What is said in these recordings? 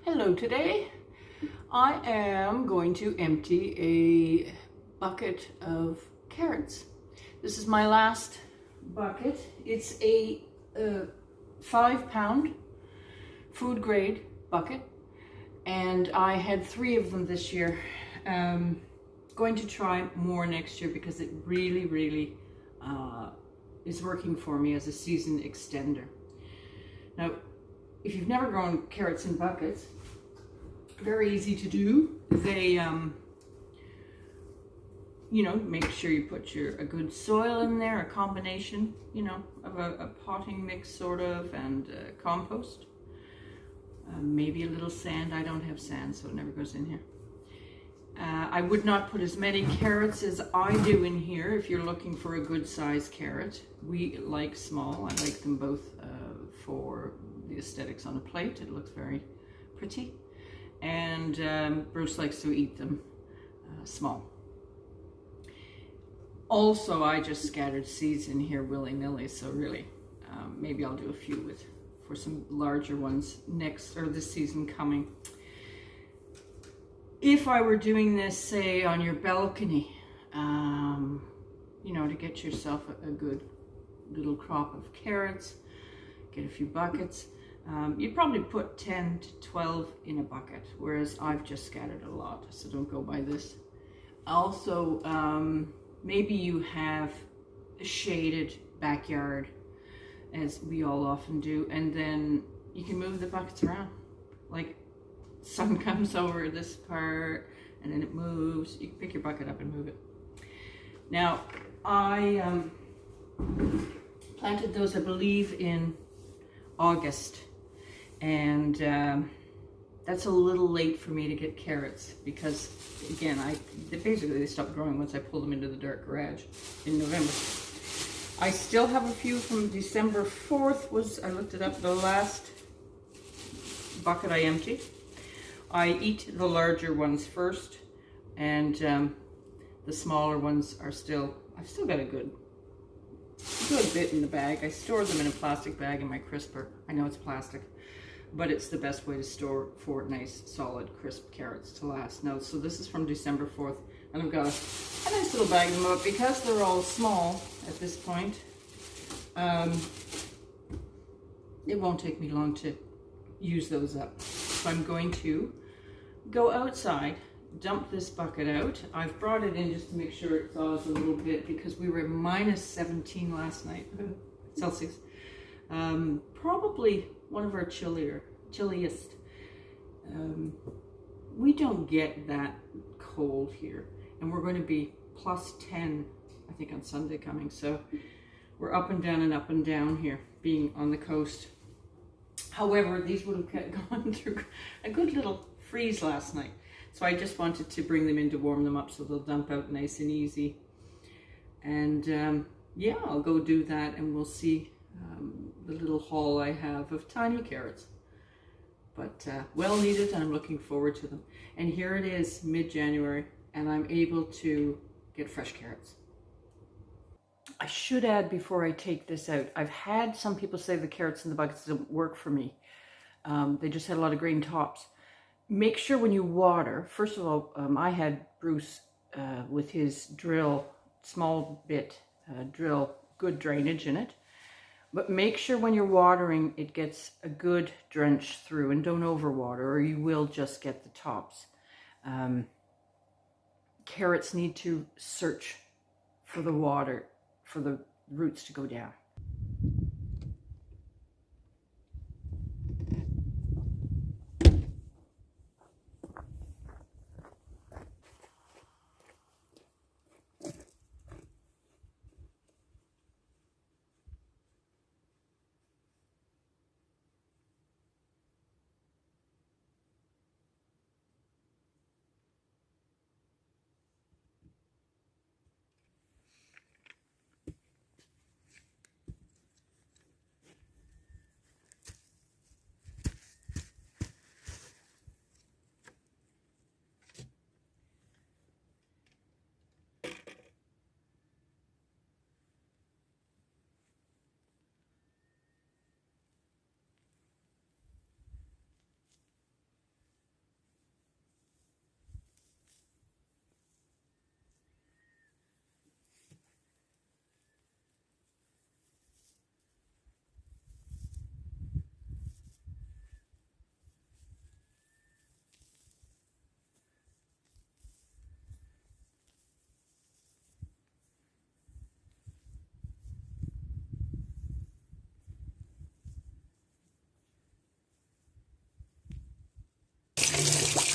Hello, today I am going to empty a bucket of carrots. This is my last bucket. It's a 5-pound food grade bucket, and I had 3 of them this year. Going to try more next year because it really is working for me as a season extender. Now, if you've never grown carrots in buckets, very easy to do. They, make sure you put a good soil in there, a combination, of a potting mix sort of, and compost. Maybe a little sand. I don't have sand, so it never goes in here. I would not put as many carrots as I do in here if you're looking for a good size carrot. We like small. I like them both for the aesthetics on a plate. It looks very pretty. And Bruce likes to eat them small. Also, I just scattered seeds in here willy-nilly, so really maybe I'll do a few for some larger ones next, or this season coming. If I were doing this, say, on your balcony, to get yourself a good little crop of carrots, get a few buckets, you'd probably put 10 to 12 in a bucket, whereas I've just scattered a lot, so don't go by this. Also, maybe you have a shaded backyard, as we all often do, and then you can move the buckets around. Like, sun comes over this part and then it moves. You can pick your bucket up and move it. Now, I planted those, I believe, in August, and that's a little late for me to get carrots because, again, they stopped growing once I pulled them into the dark garage in November. I still have a few from December 4th. I looked it up, the last bucket I emptied. I eat the larger ones first, and the smaller ones are I've still got a good bit in the bag. I store them in a plastic bag in my crisper. I know it's plastic, but it's the best way to store 4 nice, solid, crisp carrots to last. Now, so this is from December 4th, and I've got a nice little bag of them, but because they're all small at this point, it won't take me long to use those up. So I'm going to go outside, dump this bucket out. I've brought it in just to make sure it thaws a little bit because we were at -17 last night, Celsius. Probably one of our chilliest. We don't get that cold here, and we're going to be +10, I think, on Sunday coming. So we're up and down here, being on the coast. However, these would have gone through a good little freeze last night. So I just wanted to bring them in to warm them up so they'll dump out nice and easy. And yeah, I'll go do that, and we'll see the little haul I have of tiny carrots. But well needed, and I'm looking forward to them. And here it is, mid-January, and I'm able to get fresh carrots. I should add before I take this out, I've had some people say the carrots in the buckets don't work for me. They just had a lot of green tops. Make sure when you water, first of all, I had Bruce with his drill, small bit drill, good drainage in it. But make sure when you're watering, it gets a good drench through, and don't overwater or you will just get the tops. Carrots need to search for the water, for the roots to go down.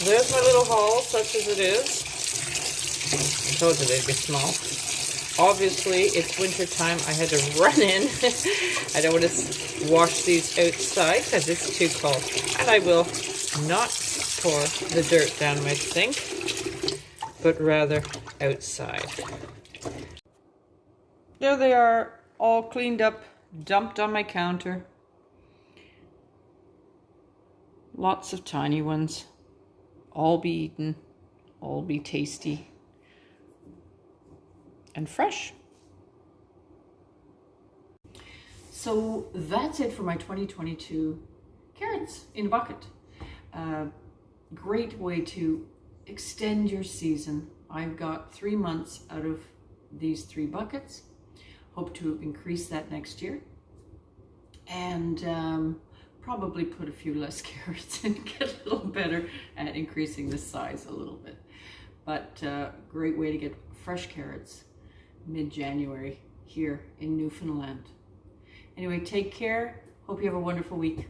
there's my little haul, such as it is. I told you they'd be small. Obviously, it's winter time. I had to run in. I don't want to wash these outside because it's too cold. And I will not pour the dirt down my sink, but rather outside. There they are, all cleaned up, dumped on my counter. Lots of tiny ones. All be eaten, all be tasty and fresh. So that's it for my 2022 carrots in a bucket. Great way to extend your season. I've got 3 months out of these 3 buckets. Hope to increase that next year. And probably put a few less carrots and get a little better at increasing the size a little bit. But great way to get fresh carrots mid-January here in Newfoundland. Anyway, take care. Hope you have a wonderful week.